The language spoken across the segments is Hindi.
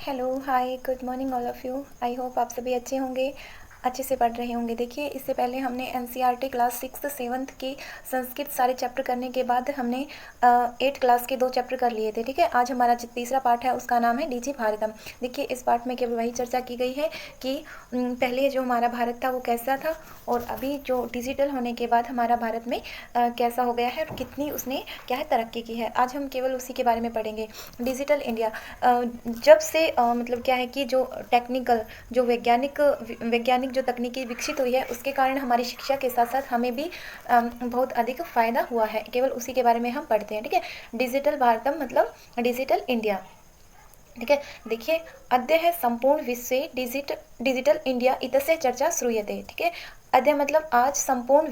Hello, hi, good morning all of you. I hope आप सभी अच्छे होंगे, अच्छे से पढ़ रहे होंगे। देखिए, इससे पहले हमने एनसीईआरटी क्लास 6 7th की संस्कृत सारे चैप्टर करने के बाद हमने 8th क्लास के 2 चैप्टर कर लिए थे। ठीक है, आज हमारा जो तीसरा पार्ट है उसका नाम है डीजी भारतम। देखिए, इस पार्ट में केवल वही चर्चा की गई है कि पहले जो हमारा भारत था वो कैसा था और अभी जो डिजिटल होने के बाद हमारा भारत में कैसा हो गया है और कितनी उसने क्या है तरक्की की है। आज हम केवल उसी के बारे में पढ़ेंगे। डिजिटल इंडिया जब से मतलब क्या है कि जो टेक्निकल जो वैज्ञानिक जो तकनीकी विकसित हुई है उसके कारण हमारी शिक्षा के साथ साथ हमें भी बहुत अधिक फ़ायदा हुआ है। केवल उसी के बारे में हम पढ़ते हैं। ठीक है, डिजिटल भारतम मतलब डिजिटल इंडिया। ठीक है, देखिए, अद्य है संपूर्ण विश्वे डिजिटल इंडिया इतस्य चर्चा श्रूयते। ठीक है, अद्य मतलब आज, संपूर्ण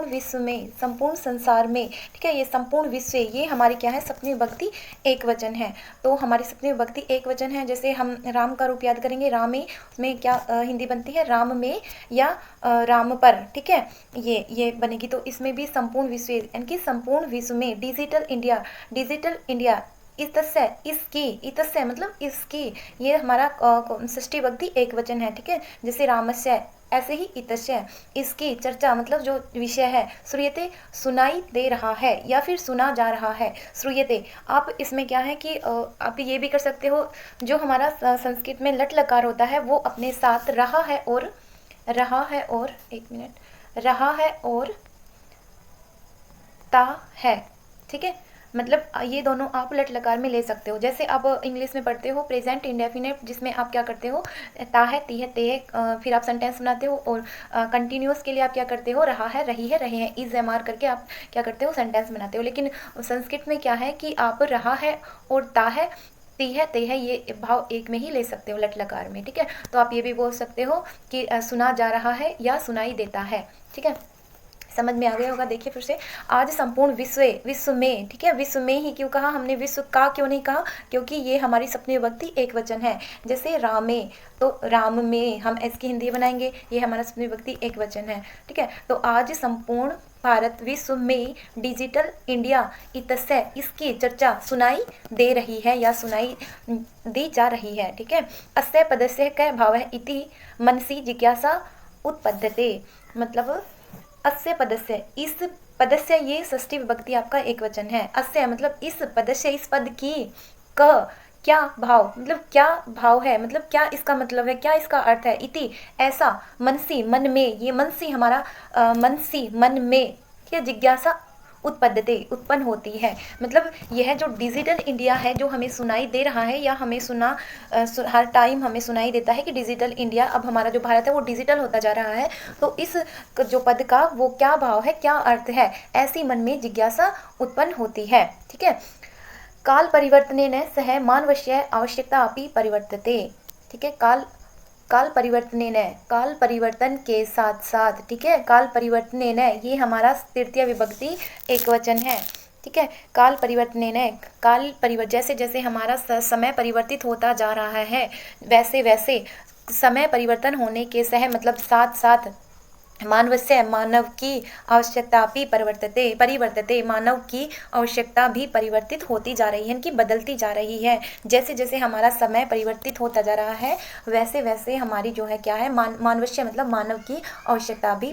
विश्व में, संपूर्ण संसार में। ठीक है, ये संपूर्ण विश्व ये हमारी क्या है सप्तमी विभक्ति एक वचन है। तो हमारी सप्तमी विभक्ति एक वचन है। जैसे हम राम का रूप याद करेंगे, रामे में क्या हिंदी बनती है, राम में या राम पर। ठीक है, ये बनेगी। तो इसमें भी संपूर्ण विश्व यानी कि संपूर्ण विश्व में डिजिटल इंडिया इतस्य मतलब इसकी, ये हमारा षष्ठी विभक्ति एक वचन है। ठीक है, जैसे रामस्य ऐसे ही इतस्य, इसकी चर्चा मतलब जो विषय है, श्रूयते सुनाई दे रहा है या फिर सुना जा रहा है। श्रूयते, आप इसमें क्या है कि आप ये भी कर सकते हो, जो हमारा संस्कृत में लट लकार होता है वो अपने साथ रहा है और एक मिनट, रहा है और ता है। ठीक है, मतलब ये दोनों आप लट लकार में ले सकते हो। जैसे आप इंग्लिश में पढ़ते हो प्रेजेंट इंडेफिनिट, जिसमें आप क्या करते हो, ता है, ती है, ते है, फिर आप सेंटेंस बनाते हो। और कंटिन्यूस के लिए आप क्या करते हो, रहा है, रही है, रहे हैं, इज एम आर करके आप क्या करते हो, सेंटेंस बनाते हो। लेकिन संस्कृत में क्या है कि आप रहा है और ता है, ती है, ते है, ये भाव एक में ही ले सकते हो लट लकार में। ठीक है, तो आप ये भी बोल सकते हो कि सुना जा रहा है या सुनाई देता है। ठीक है, समझ में आ गया होगा। देखिए फिर से, आज संपूर्ण विश्व में। ठीक है, विश्व में ही क्यों कहा हमने, विश्व का क्यों नहीं कहा, क्योंकि ये हमारी सप्तमी विभक्ति एक वचन है। जैसे रामे, तो राम में हम एस की हिंदी बनाएंगे, ये हमारा सप्तमी विभक्ति एक वचन है। ठीक है, तो आज संपूर्ण भारत विश्व में डिजिटल इंडिया इतस्य इसकी चर्चा सुनाई दे रही है या सुनाई दी जा रही है। ठीक है, अस्य पदस्य क भाव है इति मनसी जिज्ञासा उत्पद्यते। मतलब अस्य पदस्य, इस पदस्य, ये षष्ठी विभक्ति आपका एक वचन है। अस्य मतलब इस पदस्य, इस पद की, क क्या भाव मतलब क्या भाव है, मतलब क्या इसका मतलब है, क्या इसका अर्थ है, इति ऐसा, मनसी मन में, ये मनसी हमारा मनसी मन में, क्या जिज्ञासा उत्पन्न होती है। मतलब यह जो डिजिटल इंडिया है जो हमें सुनाई दे रहा है या हमें हर टाइम हमें सुनाई देता है कि डिजिटल इंडिया, अब हमारा जो भारत है वो डिजिटल होता जा रहा है। तो इस जो पद का वो क्या भाव है, क्या अर्थ है, ऐसी मन में जिज्ञासा उत्पन्न होती है। ठीक है, काल परिवर्तनेन सह मानवस्य आवश्यकता अपि परिवर्तते। ठीक है, काल परिवर्तन के साथ साथ, ठीक है, काल परिवर्तनेन, ये हमारा तृतीय विभक्ति एक वचन है। ठीक है, जैसे जैसे हमारा समय परिवर्तित होता जा रहा है, वैसे वैसे समय परिवर्तन होने के सह मतलब साथ साथ मानवस्य मानव की आवश्यकता भी परिवर्तते, मानव की आवश्यकता भी परिवर्तित होती जा रही है कि बदलती जा रही है। जैसे जैसे हमारा समय परिवर्तित होता जा रहा है वैसे वैसे हमारी जो है क्या है, मानवस्य मतलब मानव की आवश्यकता भी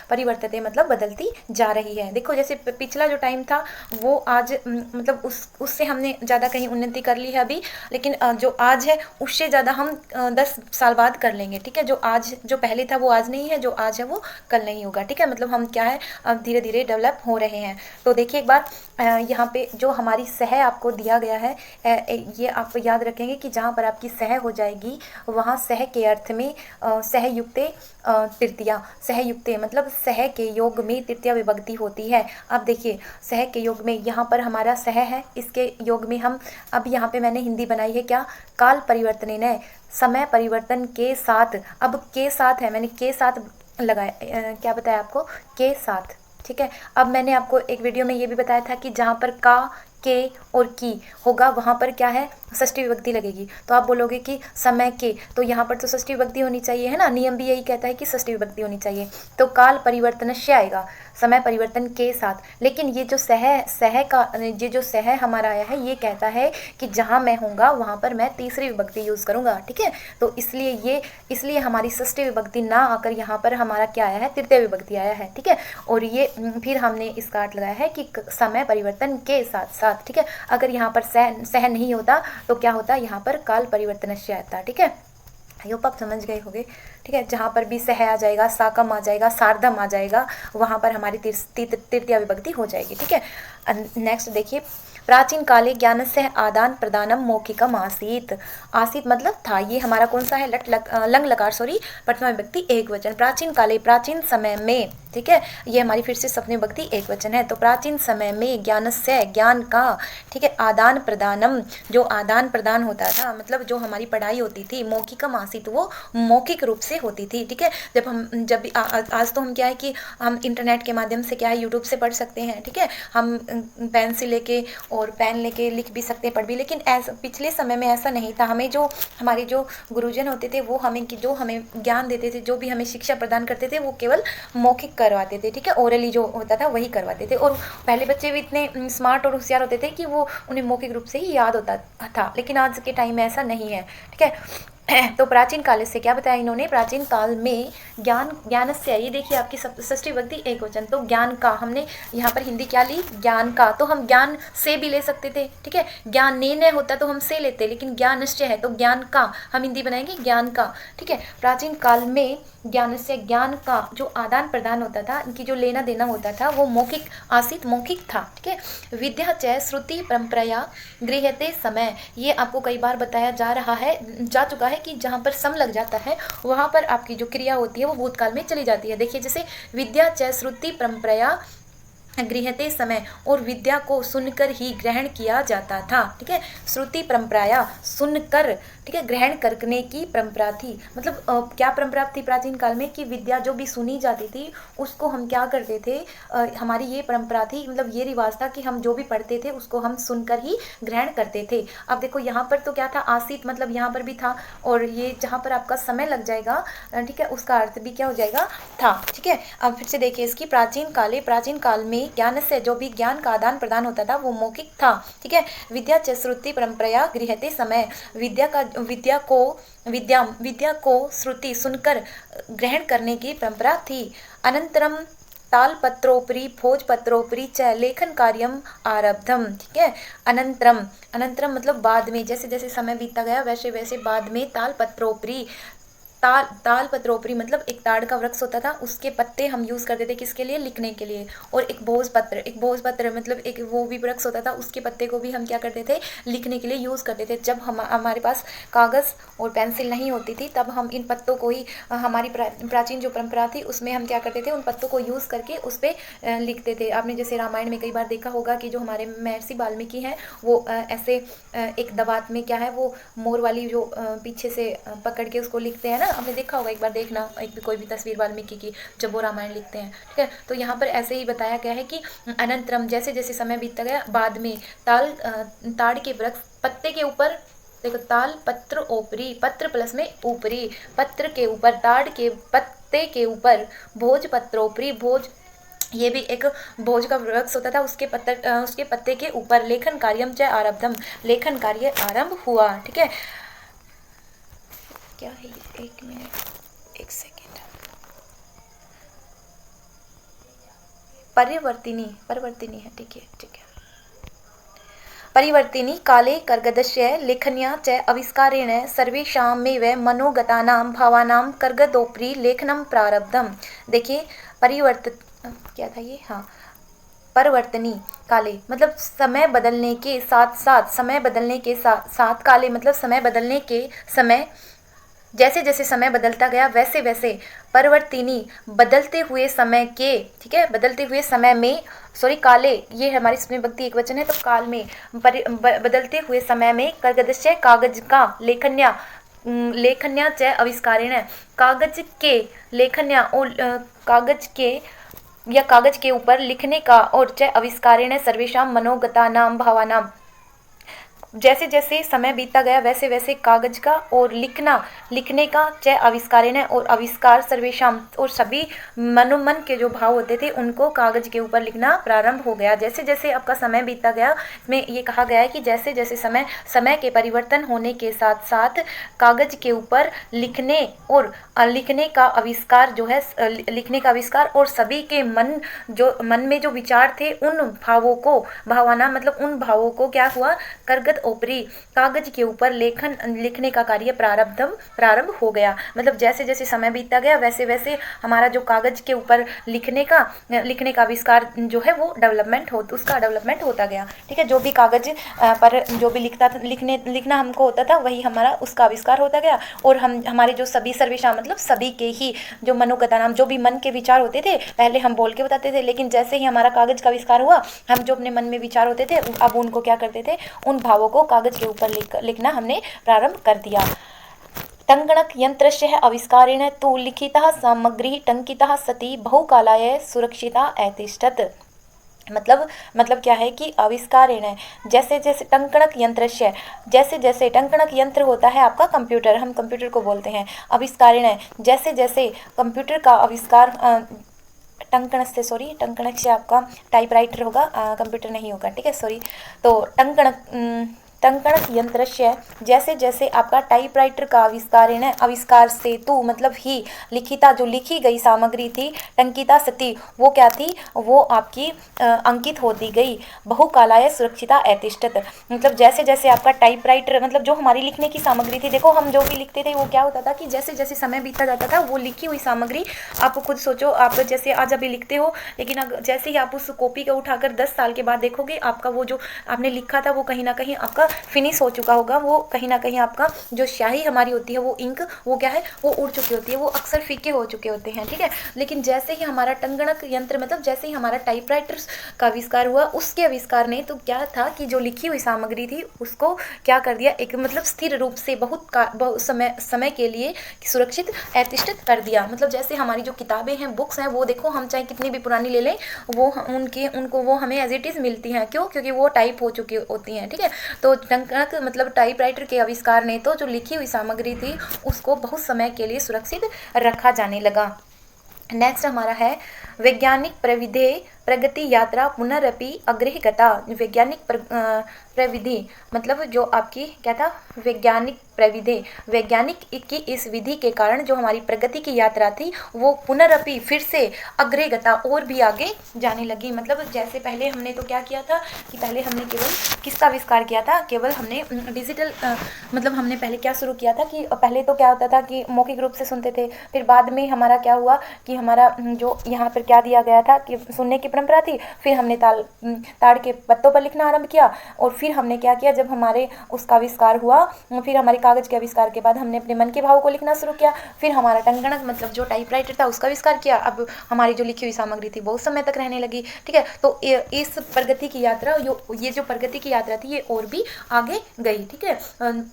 परिवर्तते मतलब बदलती जा रही है। देखो, जैसे पिछला जो टाइम था वो आज मतलब उससे हमने ज़्यादा कहीं उन्नति कर ली है अभी, लेकिन जो आज है उससे ज़्यादा हम 10 साल बाद कर लेंगे। ठीक है, जो पहले था वो आज नहीं है, जो आज है वो कल नहीं होगा। ठीक है, मतलब हम क्या है, अब धीरे धीरे डेवलप हो रहे हैं। तो देखिए एक बात, यहाँ पे जो हमारी सह आपको दिया गया है, ये आप याद रखेंगे कि जहाँ पर आपकी सह हो जाएगी वहाँ सह के अर्थ में सहयुक्ते तृतीया, सहयुक्ते मतलब सह के योग में तृतीया विभक्ति होती है। अब देखिए, सह के योग में यहाँ पर हमारा सह है, इसके योग में हम, अब यहाँ पे मैंने हिंदी बनाई है क्या, काल परिवर्तनेन, समय परिवर्तन के साथ। अब के साथ है, मैंने के साथ लगाया, क्या बताया आपको, के साथ। ठीक है, अब मैंने आपको एक वीडियो में ये भी बताया था कि जहाँ पर का, के और की होगा वहाँ पर क्या है, षष्ठी विभक्ति लगेगी, तो आप बोलोगे कि समय के, तो यहाँ पर तो षष्ठी विभक्ति होनी चाहिए, है ना, नियम भी यही कहता है कि षष्ठी विभक्ति होनी चाहिए। तो काल परिवर्तनस्य आएगा, समय परिवर्तन के साथ। लेकिन ये जो सह हमारा आया है, ये कहता है कि जहाँ मैं होऊंगा वहाँ पर मैं तीसरी विभक्ति यूज़ करूँगा, ठीक है। तो इसलिए हमारी षष्ठी विभक्ति ना आकर यहाँ पर हमारा क्या आया है, तृतीय विभक्ति आया है, ठीक है। और ये फिर हमने इसका अर्थ लगाया है कि समय परिवर्तन के साथ साथ, ठीक है। अगर यहाँ पर सह नहीं होता तो क्या होता, यहाँ पर काल परिवर्तनस्य आता, ठीक है। आई होप आप समझ गए होंगे, ठीक है। जहाँ पर भी सह आ जाएगा, साकम आ जाएगा, सार्धम आ जाएगा, वहाँ पर हमारी तृतीय विभक्ति हो जाएगी, ठीक है। नेक्स्ट देखिए, प्राचीन काले ज्ञानस्य आदान प्रदानम मौखिकम आसीत। आसीत मतलब था, ये हमारा कौन सा है, लंग लकार सॉरी, प्रथमा विभक्ति एक वचन। प्राचीन काले प्राचीन समय में, ठीक है, ये हमारी फिर से सप्तमी विभक्ति एक वचन है। तो प्राचीन समय में ज्ञानस्य ज्ञान का, ठीक है, आदान प्रदानम जो आदान प्रदान होता था, मतलब जो हमारी पढ़ाई होती थी, मौखिकम आसीत वो मौखिक रूप से होती थी, ठीक है। जब आज तो हम क्या है कि हम इंटरनेट के माध्यम से क्या है, यूट्यूब से पढ़ सकते हैं, ठीक है। हम पेंसिल लेके और पेन लेके लिख भी सकते हैं, पढ़ भी, लेकिन ऐसा पिछले समय में ऐसा नहीं था। हमें जो हमारे जो गुरुजन होते थे वो हमें ज्ञान देते थे, जो भी हमें शिक्षा प्रदान करते थे, वो केवल मौखिक करवाते थे, ठीक है। ओरली जो होता था वही करवाते थे। और पहले बच्चे भी इतने स्मार्ट और होशियार होते थे कि वो उन्हें मौखिक रूप से ही याद होता था, लेकिन आज के टाइम में ऐसा नहीं है, ठीक है। तो प्राचीन काल से क्या बताया इन्होंने, प्राचीन काल में ज्ञानस्य, ये देखिए आपकी षष्ठी विभक्ति एक वचन, तो ज्ञान का हमने यहाँ पर हिंदी क्या ली, ज्ञान का, तो हम ज्ञान से भी ले सकते थे, ठीक है। ज्ञान ने होता तो हम से लेते, लेकिन ज्ञानस्य है तो ज्ञान का हम हिंदी बनाएंगे ज्ञान का, ठीक है। प्राचीन काल में ज्ञानस्य ज्ञान का जो आदान प्रदान होता था, इनकी जो लेना देना होता था, वो मौखिक आसीत, मौखिक था, ठीक है। विद्या च श्रुति परंपराया गृह्यते समय, ये आपको कई बार बताया जा चुका है कि जहाँ पर सम लग जाता है वहाँ पर आपकी जो क्रिया होती है वो भूतकाल में चली जाती है। देखिए जैसे विद्या च श्रुति परंपराया गृह्यते समय, और विद्या को सुनकर ही ग्रहण किया जाता था, ठीक है। श्रुति परंपराया सुनकर, ठीक है, ग्रहण करने की परंपरा थी। मतलब क्या परंपरा थी प्राचीन काल में कि विद्या जो भी सुनी जाती थी उसको हम क्या करते थे, हमारी ये परंपरा थी, मतलब ये रिवाज था कि हम जो भी पढ़ते थे उसको हम सुनकर ही ग्रहण करते थे। अब देखो यहाँ पर तो क्या था, आसीत मतलब यहाँ पर भी था, और ये जहाँ पर आपका समय लग जाएगा, ठीक है, उसका अर्थ भी क्या हो जाएगा, था, ठीक है। अब फिर से देखिए इसकी, प्राचीन काल में ज्ञान से, जो भी ज्ञान का आदान प्रदान होता था वो मौखिक था, ठीक है। विद्या च श्रुति परंपराया गृह्यते समय, विद्या को श्रुति सुनकर ग्रहण करने की परंपरा थी। अनंतरम तालपत्रोपरि भोजपत्रोपरि च लेखन कार्यम आरब्धम, ठीक है। अनंतरम मतलब बाद में, जैसे जैसे समय बीतता गया वैसे वैसे बाद में तालपत्रोपरि, तालपत्रोपरि मतलब एक ताड़ का वृक्ष होता था, उसके पत्ते हम यूज़ करते थे किसके लिए, लिखने के लिए। और एक भोजपत्र मतलब एक वो भी वृक्ष होता था, उसके पत्ते को भी हम क्या करते थे, लिखने के लिए यूज़ करते थे। जब हमारे पास कागज़ और पेंसिल नहीं होती थी तब हम इन पत्तों को ही, हमारी प्राचीन जो परंपरा थी उसमें हम क्या करते थे, उन पत्तों को यूज़ करके उस पर लिखते थे। आपने जैसे रामायण में कई बार देखा होगा कि जो हमारे महर्षि वाल्मीकि हैं वो ऐसे एक दवात में क्या है, वो मोर वाली जो पीछे से पकड़ के उसको लिखते हैं ना, आपने देखा होगा, एक बार देखना कोई भी तस्वीर वाल्मीकि की जब वो रामायण लिखते हैं, ठीक है। तो यहाँ पर ऐसे ही बताया गया है कि अनंतरम, जैसे जैसे समय बीतता गया बाद में ताड़ के वृक्ष पत्ते के ऊपर, देखो ताल पत्र ओपरी, पत्र प्लस में ऊपरी, पत्र के ऊपर, ताड़ के पत्ते के ऊपर, भोज पत्रोपरी, भोज ये भी एक भोज का वृक्ष होता था, उसके पत्ते के ऊपर, लेखन कार्यम च आरब्धम, लेखन कार्य आरंभ हुआ, ठीक है। क्या है, एक मिनट, एक सेकेंड, परिवर्तिनी है, ठीक है। परिवर्तिनी काले कर्गदस्य लेखन्या च आविष्कारेण सर्वेषामेव मनोगतानां भावानां कर्गदोपरि लेखनं प्रारब्धम। देखिए क्या था ये, हाँ, परिवर्तनी काले मतलब समय बदलने के साथ काले मतलब समय बदलने के समय, जैसे जैसे समय बदलता गया वैसे वैसे, परिवर्तिनी बदलते हुए समय के, ठीक है, बदलते हुए समय में, सॉरी काले, ये हमारी सप्तमी विभक्ति एक वचन है, तो काल में बदलते हुए समय में कर्गदस्य कागज का, लेखन्या च आविष्कारेण, कागज के लेखन्या और कागज के या कागज के ऊपर लिखने का, और च आविष्कारेण सर्वेषां मनोगतानां भावानां, जैसे जैसे समय बीतता गया वैसे वैसे कागज का और लिखने का च आविष्कारेण और आविष्कार सर्वेशम, और सभी मनोमन के जो भाव होते थे उनको कागज के ऊपर लिखना प्रारंभ हो गया। जैसे जैसे आपका समय बीतता गया, इसमें ये कहा गया है कि जैसे जैसे समय के परिवर्तन होने के साथ साथ कागज के ऊपर लिखने और लिखने का आविष्कार जो है, लिखने का आविष्कार और सभी के मन में जो विचार थे उन भावों को, भावना मतलब उन भावों को क्या हुआ, करगत ओपरी, कागज के ऊपर लिखने का कार्य प्रारंभ हो गया। मतलब जैसे जैसे समय बीतता गया वैसे वैसे हमारा जो कागज के ऊपर लिखने का आविष्कार जो है वो उसका डेवलपमेंट होता गया। ठीक है, जो भी कागज पर जो भी लिखना हमको होता था वही हमारा उसका आविष्कार होता गया। और हमारे जो सभी सर्वेशा मतलब सभी के ही जो मनोगता नाम, जो भी मन के विचार होते थे पहले हम बोल के बताते थे, लेकिन जैसे ही हमारा कागज का आविष्कार हुआ, हम जो अपने मन में विचार होते थे अब उनको क्या करते थे, उन भावों को कागज के ऊपर लिखना हमने प्रारंभ कर दिया। टङ्कणक यन्त्रस्य आविष्कारेण तु लिखितः सामग्री टङ्कितः सति बहुकालाय सुरक्षिता अतिष्ठत्। मतलब क्या है कि आविष्कारेण, जैसे जैसे टंकणक यंत्र से, जैसे जैसे टंकणक यंत्र होता है आपका कंप्यूटर, हम कंप्यूटर को बोलते हैं, आविष्कारेण जैसे जैसे कंप्यूटर का आविष्कार, टंकणक से आपका टाइपराइटर होगा, कंप्यूटर नहीं होगा। ठीक है, सॉरी। तो टंकणक यंत्र से जैसे जैसे आपका टाइपराइटर का आविष्कार से तू मतलब ही लिखिता जो लिखी गई सामग्री थी, टंकिता सती वो क्या थी, वो आपकी अंकित होती गई, बहुकालाय सुरक्षिता अतिष्ठत। मतलब जैसे जैसे आपका टाइपराइटर मतलब जो हमारी लिखने की सामग्री थी, देखो हम जो भी लिखते थे वो क्या होता था कि जैसे जैसे समय बीतता जाता था वो लिखी हुई सामग्री, आप खुद सोचो, आप जैसे आज अभी लिखते हो, लेकिन जैसे ही आप उस कॉपी को उठाकर 10 साल के बाद देखोगे, आपका वो जो आपने लिखा था वो कहीं ना कहीं आपका फिनिश हो चुका होगा, वो कहीं ना कहीं आपका जो स्याही हमारी होती है वो इंक वो क्या है वो उड़ चुकी होती है, वो अक्सर फीके हो चुके होते हैं। ठीक है, लेकिन जैसे ही हमारा टंगणक यंत्र मतलब जैसे ही हमारा टाइपराइटर का आविष्कार हुआ, उसके आविष्कार ने तो क्या था कि जो लिखी हुई सामग्री थी उसको क्या कर दिया, एक मतलब स्थिर रूप से बहुत समय के लिए सुरक्षित अतिष्ठित कर दिया। मतलब जैसे हमारी जो किताबें हैं, बुक्स हैं, वो देखो हम चाहे कितनी भी पुरानी ले लें, वो उनको वो हमें एज इट इज़ मिलती हैं। क्यों? क्योंकि वो टाइप हो चुकी होती हैं। ठीक है, तो टंकणक मतलब टाइपराइटर के आविष्कार ने तो जो लिखी हुई सामग्री थी उसको बहुत समय के लिए सुरक्षित रखा जाने लगा। नेक्स्ट हमारा है वैज्ञानिक प्रविधि प्रगति यात्रा पुनरअपि अग्रे गता। वैज्ञानिक प्रविधि मतलब जो आपकी क्या था, वैज्ञानिक की इस विधि के कारण जो हमारी प्रगति की यात्रा थी वो पुनरअपि फिर से अग्रे गता और भी आगे जाने लगी। मतलब जैसे पहले हमने तो क्या किया था कि पहले हमने केवल किसका आविष्कार किया था, केवल हमने डिजिटल मतलब हमने पहले क्या शुरू किया था कि पहले तो क्या होता था कि मौखिक रूप से सुनते थे, फिर बाद में हमारा क्या हुआ कि हमारा जो यहाँ पर क्या दिया गया था कि सुनने की परंपरा थी, फिर हमने ताड़ के पत्तों पर लिखना आरंभ किया, और फिर हमने क्या किया, जब हमारे उसका आविष्कार हुआ, फिर हमारे कागज के आविष्कार के बाद हमने अपने मन के भाव को लिखना शुरू किया, फिर हमारा टंगणक मतलब जो टाइपराइटर था उसका आविष्कार किया। अब हमारी जो लिखी हुई सामग्री थी बहुत समय तक रहने लगी। ठीक है, तो इस प्रगति की यात्रा, ये जो प्रगति की यात्रा थी ये और भी आगे गई। ठीक है,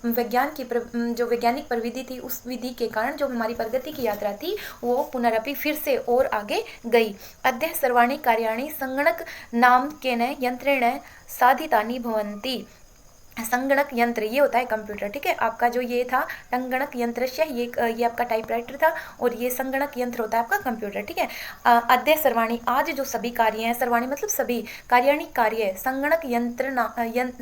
विज्ञान की जो वैज्ञानिक प्रविधि थी उस विधि के कारण जो हमारी प्रगति की यात्रा थी वो पुनरअपि फिर से और आगे गई। अद्य सर्वाणि कार्याणि संगणक नामकेन यंत्रेण साधितानि भवन्ति। संगणक यंत्र ये होता है कंप्यूटर। ठीक है, आपका जो ये था टंगणक यंत्र से ये आपका टाइपराइटर था, और ये संगणक यंत्र होता है आपका कंप्यूटर। ठीक है, अद्य सर्वाणी आज जो सभी कार्य हैं, सर्वाणी मतलब सभी, कार्याणि कार्य, संगणक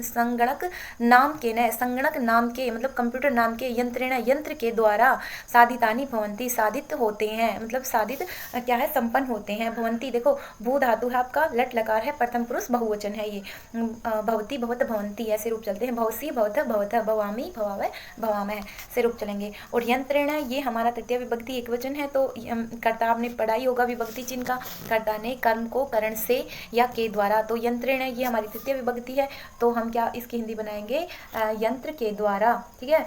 संगणक नाम के न संगणक नाम के मतलब कंप्यूटर नाम के यंत्र के द्वारा साधितानि भवंती साधित होते हैं। मतलब साधित क्या है, संपन्न होते हैं। भवंती देखो भू धातु है आपका, लट लकार है, प्रथम पुरुष बहुवचन है, ये भवती भवत भवंती ऐसे रूप चलते हैं, भवसी भवत भवतः भवामी भवावह भवामह से रूप चलेंगे। और यंत्रेण ये हमारा तृतीय विभक्ति एक वचन है, तो कर्ता आपने पढ़ाई होगा विभक्ति चिन्ह का, कर्ता ने कर्म को करण से या के द्वारा, तो यंत्रेण ये हमारी तृतीय विभक्ति है, तो हम क्या इसकी हिंदी बनाएंगे यंत्र के द्वारा। ठीक है,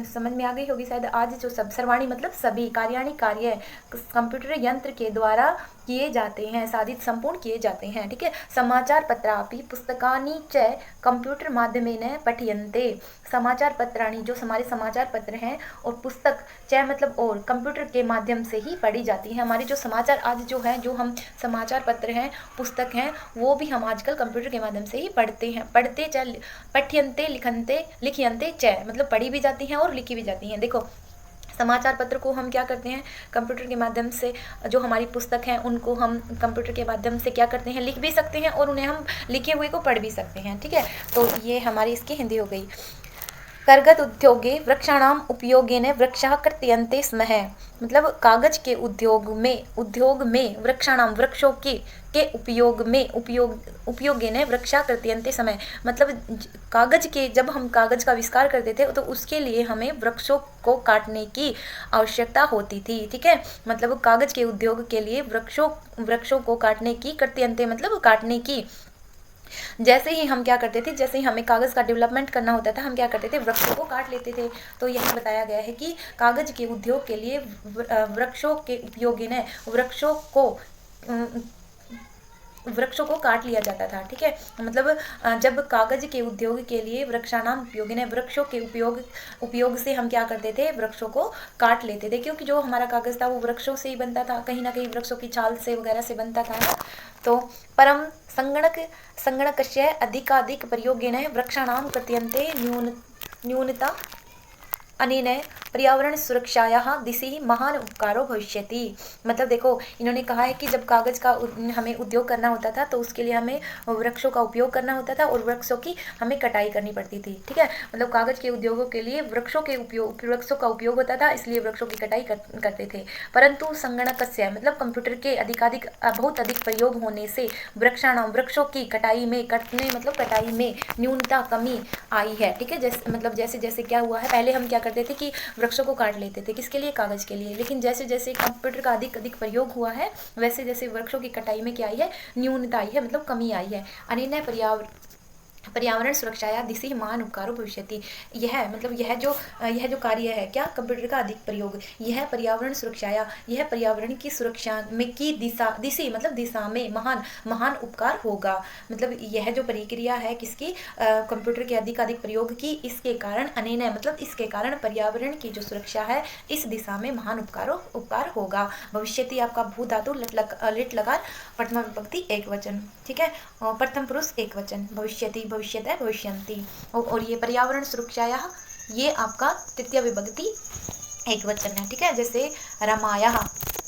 समझ में आ गई होगी शायद। आज जो सब सर्वाणी मतलब सभी, कार्याणि कार्य कंप्यूटर यंत्र के द्वारा किए जाते हैं, साधित संपूर्ण किए जाते हैं। ठीक है, समाचार पत्रापि पुस्तकानि च कंप्यूटर माध्यमेन हैं पठ्यन्ते समाचार पत्राणी जो हमारे समाचार पत्र हैं और पुस्तक च मतलब और कंप्यूटर के माध्यम से ही पढ़ी जाती है। हमारे जो समाचार आज जो है जो हम समाचार पत्र हैं पुस्तक हैं वो भी हम आजकल कंप्यूटर के माध्यम से ही पढ़ते हैं। पढ़ते च पठ्यन्ते लिखयन्ते च मतलब पढ़ी भी जाती हैं और लिखी भी जाती हैं। देखो समाचार पत्र को हम क्या करते हैं कंप्यूटर के माध्यम से, जो हमारी पुस्तक हैं उनको हम कंप्यूटर के माध्यम से क्या करते हैं लिख भी सकते हैं और उन्हें हम लिखे हुए को पढ़ भी सकते हैं। ठीक है, तो ये हमारी इसकी हिंदी हो गई। करगत उद्योगे वृक्षाणाम उपयोगेन वृक्षः कर्तयन्ते स्म है मतलब कागज के उद्योग में वृक्षाणाम वृक्षों के उपयोगेन वृक्षा कर्तयन्ते समय मतलब कागज के जब हम कागज का आविष्कार करते थे तो उसके लिए हमें वृक्षों को काटने की आवश्यकता होती थी। ठीक है, मतलब कागज के उद्योग के लिए वृक्षों को काटने की कर्तयन्ते मतलब काटने की जैसे ही हम क्या करते थे जैसे ही हमें कागज़ का डेवलपमेंट करना होता था हम क्या करते थे वृक्षों को काट लेते थे। तो यही बताया गया है कि कागज के उद्योग के लिए वृक्षों के उपयोगी ने वृक्षों को काट लिया जाता था। ठीक है, मतलब जब कागज के उद्योग के लिए वृक्षाणाम उपयोगी ने वृक्षों के उपयोग से हम क्या करते थे वृक्षों को काट लेते थे, क्योंकि जो हमारा कागज था वो वृक्षों से ही बनता था, कहीं ना कहीं वृक्षों की छाल से वगैरह से बनता था ना। तो परम संगणकस्य अधिकाधिक प्रयोगेन वृक्षाणाम कृत्यन्ते न्यूनता अनेन पर्यावरण सुरक्षायाः दिशि महान उपकारो भविष्यति। मतलब देखो इन्होंने कहा है कि जब कागज़ का हमें उद्योग करना होता था तो उसके लिए हमें वृक्षों का उपयोग करना होता था और वृक्षों की हमें कटाई करनी पड़ती थी। ठीक है, मतलब कागज़ के उद्योगों के लिए वृक्षों का उपयोग होता था, इसलिए वृक्षों की कटाई करते थे। परंतु संगणकस्य मतलब कंप्यूटर के बहुत अधिक प्रयोग होने से वृक्षों की कटाई में न्यूनता कमी आई है। ठीक है, जैसे जैसे क्या हुआ है, पहले हम क्या करते थे कि वृक्षों को काट लेते थे किसके लिए कागज के लिए, लेकिन जैसे जैसे कंप्यूटर का अधिक प्रयोग हुआ है वैसे जैसे वृक्षों की कटाई में क्या आई है न्यूनता आई है मतलब कमी आई है। अनेन पर्यावरण सुरक्षाया दिशि महान उपकारो भविष्यति। यह जो कार्य है क्या कंप्यूटर का अधिक प्रयोग यह पर्यावरण सुरक्षाया यह पर्यावरण की सुरक्षा में की दिशा में महान उपकार होगा। मतलब यह जो प्रक्रिया है किसकी कंप्यूटर के अधिक प्रयोग की, इसके कारण अनेन मतलब इसके कारण पर्यावरण की जो सुरक्षा है इस दिशा में महान उपकार होगा। भविष्यति आपका भू धातु लिट लकार प्रथम विभक्ति एक वचन। ठीक है, और प्रथम पुरुष एक वचन भविष्यति भविष्यतः भविष्यन्ति। और ये पर्यावरण सुरक्षाया ये आपका तृतीय विभक्ति एक वचन है। ठीक है, जैसे रमाया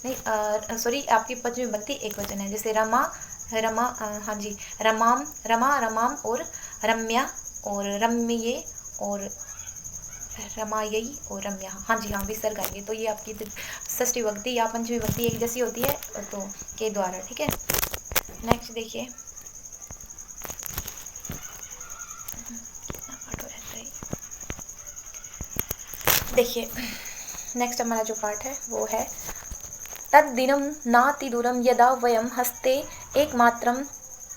नहीं सॉरी आपकी पंचमी विभक्ति एक वचन है, जैसे रमा हाँ जी रमाम और रम्या और रम्ये और रमायई और रम्या। हाँ जी हाँ विसर्ग आएंगे, तो ये आपकी षष्ठी विभक्ति या पंचमी विभक्ति एक जैसी होती है तो के द्वारा। ठीक है, नेक्स्ट देखिए नेक्स्ट हमारा जो पार्ट है वो है तद्दिनं नातिदूरं यदा वयं हस्ते एकमात्रं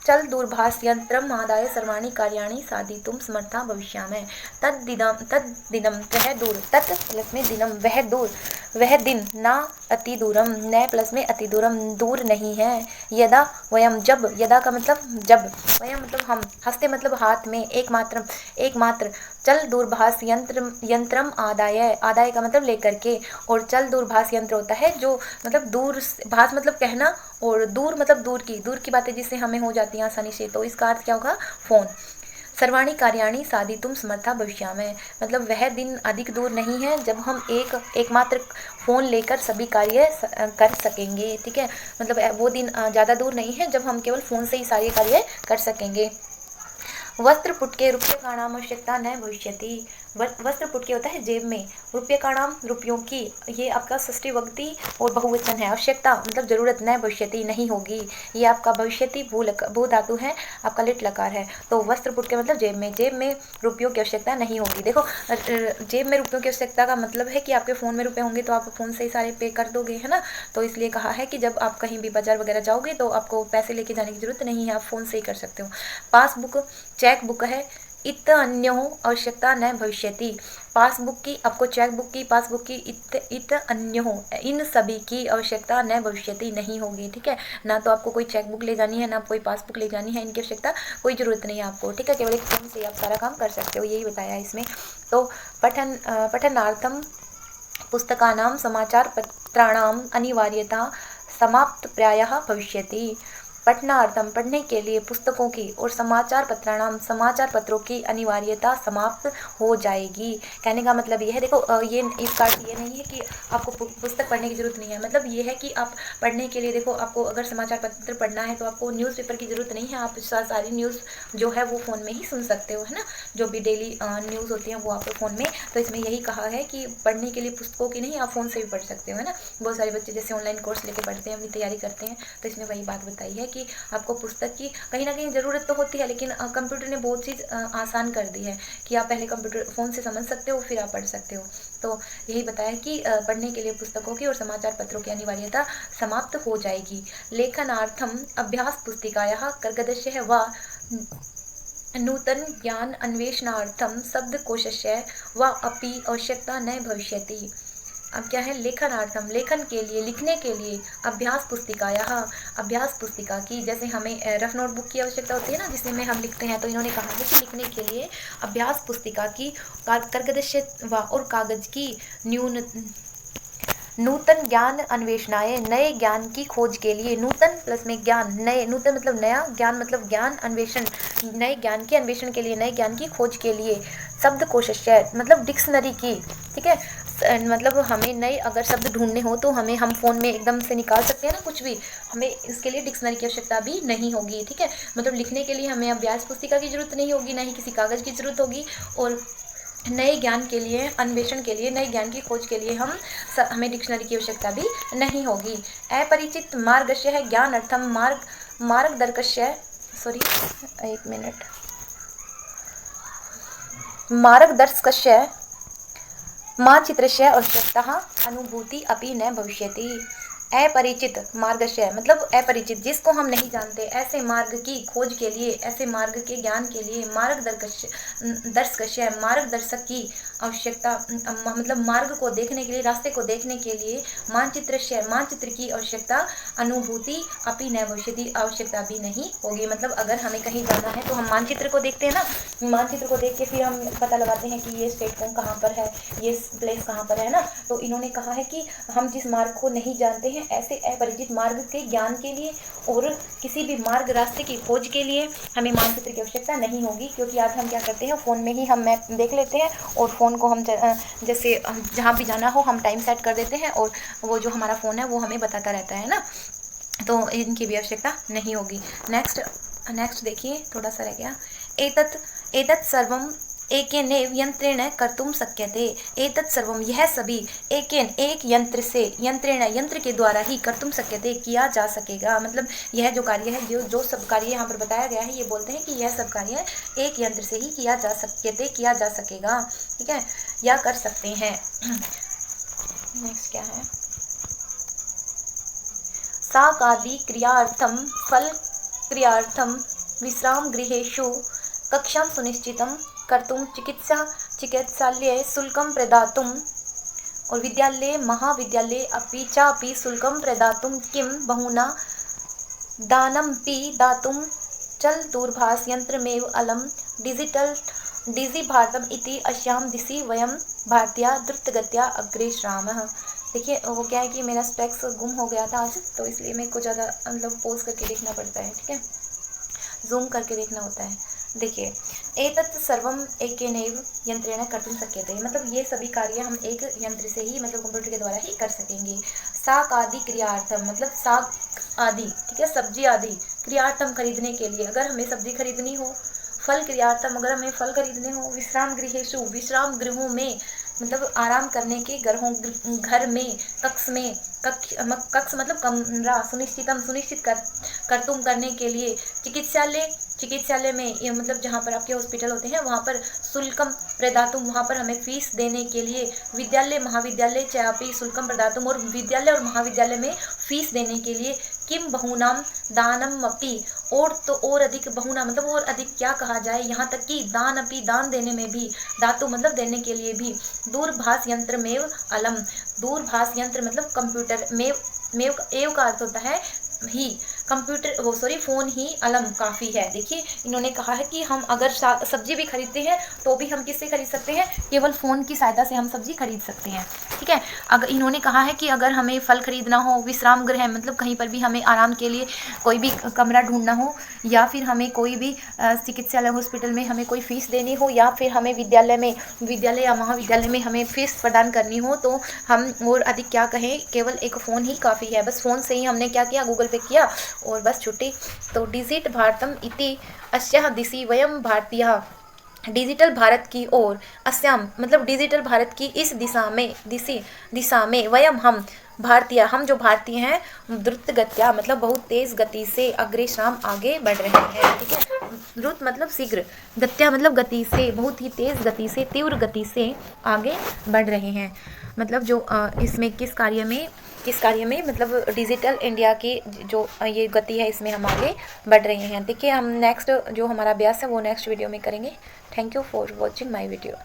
चल दूरभाष यंत्रम आदाय सर्वाणी कार्याणि साधितुम समर्था भविष्यामः। तद्दिनम वह दूर, तत् प्लस में दिनम वह दिन ना अति दूरम न प्लस में अति दूरम दूर नहीं है। यदा वयम जब, यदा का मतलब जब, वयम मतलब हम, हस्ते मतलब हाथ में, एकमात्र चल दूरभाष यंत्रम आदाय का मतलब लेकर के, और चल दूरभाष यंत्र होता है जो मतलब दूर, भाष मतलब कहना और दूर मतलब दूर की बातें जिससे हमें हो जाती हैं आसानी से, तो इसका अर्थ क्या होगा फोन। सर्वाणी कार्याणि साधितुम समर्था भविष्यामः मतलब वह दिन अधिक दूर नहीं है जब हम एकमात्र फ़ोन लेकर सभी कार्य कर सकेंगे। ठीक है, मतलब वो दिन ज़्यादा दूर नहीं है जब हम केवल फ़ोन से ही सारे कार्य कर सकेंगे। वस्त्र पुटके रूप्यकाणाम आवश्यकता न भविष्यति। वस्त्र पुटके होता है जेब में, रूप्यकाणाम रुपयों की, ये आपका षष्ठी विभक्ति और बहुवचन है। आवश्यकता मतलब जरूरत, न भविष्यति नहीं होगी, ये आपका भविष्यति भू धातु है, आपका लिट लकार है। तो वस्त्र पुटके मतलब जेब में रुपयों की आवश्यकता नहीं होगी। देखो जेब में रुपयों की आवश्यकता का मतलब है कि आपके फ़ोन में रुपये होंगे तो आप फ़ोन से ही सारे पे कर दोगे, है ना। तो इसलिए कहा है कि जब आप कहीं भी बाजार वगैरह जाओगे तो आपको पैसे लेके जाने की जरूरत नहीं है, आप फ़ोन से ही कर सकते हो। पासबुक चेक बुक है, इत अन्यो आवश्यकता न भविष्यति। पासबुक की, आपको चेकबुक की, पासबुक की इत अन्यों, इन सभी की आवश्यकता न भविष्यति नहीं होगी। ठीक है, ना तो आपको कोई चेकबुक ले जानी है, ना कोई पासबुक ले जानी है, इनकी आवश्यकता कोई ज़रूरत नहीं है आपको। ठीक है, केवल एक फ़ोन से ही आप सारा काम कर सकते हो, यही बताया इसमें। तो पठनार्थम पुस्तकानां समाचारपत्राणाम् अनिवार्यता समाप्त प्रायः भविष्यति। पठनार्थम, पढ़ने के लिए पुस्तकों की और समाचार पत्राणाम, समाचार पत्रों की अनिवार्यता समाप्त हो जाएगी। कहने का मतलब ये है, देखो ये इसका अर्थ ये नहीं है कि आपको पुस्तक पढ़ने की ज़रूरत नहीं है, मतलब ये है कि आप पढ़ने के लिए, देखो आपको अगर समाचार पत्र पढ़ना है तो आपको न्यूज़पेपर की ज़रूरत नहीं है, आप सारी न्यूज़ जो है वो फ़ोन में ही सुन सकते हो, है ना, जो भी डेली न्यूज़ होती हैं वो आप फ़ोन में। तो इसमें यही कहा है कि पढ़ने के लिए पुस्तकों की नहीं, आप फ़ोन से भी पढ़ सकते हो, है ना। बहुत सारे बच्चे जैसे ऑनलाइन कोर्स लेके पढ़ते हैं, अपनी तैयारी करते हैं, तो इसमें वही बात बताई है कि आपको पुस्तक की कहीं ना कहीं ज़रूरत तो होती है, लेकिन कंप्यूटर ने बहुत चीज़ आसान कर दी है कि आप पहले कंप्यूटर फ़ोन से समझ सकते हो, फिर आप पढ़ सकते हो। तो यही बताया कि पढ़ने के लिए पुस्तकों की और समाचार पत्रों की अनिवार्यता समाप्त हो जाएगी। लेखनार्थम अभ्यास पुस्तिकायाः कर्गदस्य व नूतन ज्ञान अन्वेषणार्थम शब्दकोशस्य व अपि आवश्यकता न भविष्यति। अब क्या है, लेखनार्थम, लेखन के लिए, लिखने के लिए, अभ्यास पुस्तिकायाः, अभ्यास पुस्तिका की, जैसे हमें रफ नोटबुक की आवश्यकता होती है ना जिसमें हम लिखते हैं, तो इन्होंने कहा है कि लिखने के लिए अभ्यास पुस्तिका की, कर्गदस्य व और कागज की, नूतन ज्ञान अन्वेषणाय, नए ज्ञान की खोज के लिए, नूतन प्लस में ज्ञान, नए, नूतन मतलब नया, ज्ञान मतलब ज्ञान, अन्वेषण नए ज्ञान के अन्वेषण के लिए, नए ज्ञान की खोज के लिए, शब्दकोशस्य मतलब डिक्शनरी की। ठीक है, मतलब हमें नए अगर शब्द ढूंढने हो तो हमें, हम फ़ोन में एकदम से निकाल सकते हैं ना कुछ भी, हमें इसके लिए डिक्शनरी की आवश्यकता भी नहीं होगी। ठीक है, मतलब लिखने के लिए हमें अभ्यास पुस्तिका की ज़रूरत नहीं होगी, ना ही किसी कागज़ की ज़रूरत होगी, और नए ज्ञान के लिए, अन्वेषण के लिए, नए ज्ञान की खोज के लिए हमें डिक्शनरी की आवश्यकता भी नहीं होगी। अपरिचित मार्गस्य है ज्ञान अर्थम मार्गदर्शकस्य, सॉरी एक मिनट, मार्गदर्शकस्य मानचित्रस्य आवश्यकता अनुभूति अपि न भविष्यति। अपरिचित मार्गस्य मतलब अपरिचित, जिसको हम नहीं जानते, ऐसे मार्ग की खोज के लिए, ऐसे मार्ग के ज्ञान के लिए, मार्गदर्शकस्य मार्गदर्शक की आवश्यकता, मतलब मार्ग को देखने के लिए, रास्ते को देखने के लिए, मानचित्र की आवश्यकता, अनुभूति अपि न भविष्यति, आवश्यकता भी नहीं होगी। मतलब अगर हमें कहीं जाना है तो हम मानचित्र को देखते हैं ना, मानचित्र को देख के फिर हम पता लगाते हैं कि ये स्टेट कहाँ पर है, ये प्लेस कहाँ पर है ना। तो इन्होंने कहा है कि हम जिस मार्ग को नहीं जानते हैं, ऐसे अपरिचित मार्ग के ज्ञान के लिए और किसी भी मार्ग रास्ते की खोज के लिए हमें मानचित्र की आवश्यकता नहीं होगी, क्योंकि आज हम क्या करते हैं, फ़ोन में ही हम मैप देख लेते हैं और फ़ोन को हम जैसे जहाँ भी जाना हो हम टाइम सेट कर देते हैं और वो जो हमारा फ़ोन है वो हमें बताता रहता है ना, तो इनकी भी आवश्यकता नहीं होगी। नेक्स्ट देखिए, थोड़ा सा रह गया। एतत् सर्वम एकेनैव यंत्रेण कर्तुम शक्यते। एतत् सर्वम, यह सभी, एक यंत्र से, यंत्रेण यंत्र के द्वारा ही, कर्तुम शक्यते किया जा सकेगा। मतलब यह जो कार्य है, जो सब कार्य यहाँ पर बताया गया है, ये बोलते हैं कि यह सब कार्य एक यंत्र से ही किया जा सकेगा। ठीक है, या कर सकते हैं। नेक्स्ट क्या है, साकादि क्रियार्थम फल क्रियार्थम विश्राम गृहेषु कक्षां सुनिश्चितं कर्तुं चिकित्सालये शुल्कं प्रदातुं और विद्यालये महाविद्यालये अपि चापि शुल्कं प्रदातुं किं बहुना दानमपि दातुं चल दूरभाष यंत्रमेव अलम डिजिभारतम इति अस्यां दिशि वयं भारतीया द्रुतगत्या अग्रेसरामः। देखिए वो क्या है कि मेरा स्पेक्स गुम हो गया था आज, तो इसलिए मेरे को ज़्यादा मतलब पोज करके देखना पड़ता है। ठीक है, जूम करके देखना होता है। देखिए, एतत् सर्वम एकेनैव यंत्रेण कर्तुं शक्यते, मतलब ये सभी कार्य हम एक यंत्र से ही, मतलब कंप्यूटर के द्वारा ही कर सकेंगे। साक आदि क्रियार्थम, मतलब साक आदि, ठीक है, सब्जी आदि, क्रियार्थम खरीदने के लिए, अगर हमें सब्जी खरीदनी हो, फल क्रियार्थम, अगर हमें फल खरीदने हो, विश्राम गृहेषु, विश्राम गृहों में, मतलब आराम करने के घर में, कक्ष मतलब कमरा, सुनिश्चित कर्तुम करने के लिए, चिकित्सालय में, ये मतलब जहाँ पर आपके हॉस्पिटल होते हैं वहाँ पर, प्रदातुम, वहाँ पर हमें फीस देने के लिए, विद्यालय महाविद्यालय चापी शुल्कम प्रदातुम, और विद्यालय और महाविद्यालय में फीस देने के लिए, किम बहुनाम दानम अपि, और तो और अधिक, बहुना मतलब और अधिक क्या कहा जाए, यहाँ तक कि दान अपि, दान देने में भी, धातु मतलब देने के लिए भी, दूरभाष यंत्र में अलम, दूरभाष यंत्र मतलब कंप्यूटर, मेव एव का अर्थ होता है ही, कंप्यूटर वो सॉरी फ़ोन ही अलम काफ़ी है। देखिए इन्होंने कहा है कि हम अगर सब्जी भी खरीदते हैं तो भी हम किससे खरीद सकते हैं, केवल फ़ोन की सहायता से हम सब्जी खरीद सकते हैं। ठीक है, अगर इन्होंने कहा है कि अगर हमें फल खरीदना हो, विश्राम गृह मतलब कहीं पर भी हमें आराम के लिए कोई भी कमरा ढूंढना हो, या फिर हमें कोई भी चिकित्सालय हॉस्पिटल में हमें कोई फ़ीस देनी हो, या फिर हमें विद्यालय या महाविद्यालय में हमें फ़ीस प्रदान करनी हो, तो हम और अधिक क्या कहें, केवल एक फ़ोन ही काफ़ी है। बस फ़ोन से ही हमने क्या किया, गूगल पे किया और बस छुट्टी। तो डिजिट भारतम इति अस्याः दिशि वयम भारतीयः, डिजिटल भारत की ओर, अस्याम मतलब डिजिटल भारत की इस दिशा में वयम हम भारतीय, हम जो भारतीय हैं, द्रुत गत्या मतलब बहुत तेज गति से, अग्रेसर आगे बढ़ रहे हैं। ठीक है, द्रुत मतलब शीघ्र, गत्या मतलब गति से, बहुत ही तेज गति से, तीव्र गति से आगे बढ़ रहे हैं। मतलब जो इसमें किस कार्य में मतलब डिजिटल इंडिया की जो ये गति है, इसमें हम आगे बढ़ रहे हैं। देखिए हम नेक्स्ट जो हमारा अभ्यास है वो नेक्स्ट वीडियो में करेंगे। Thank you for watching my video.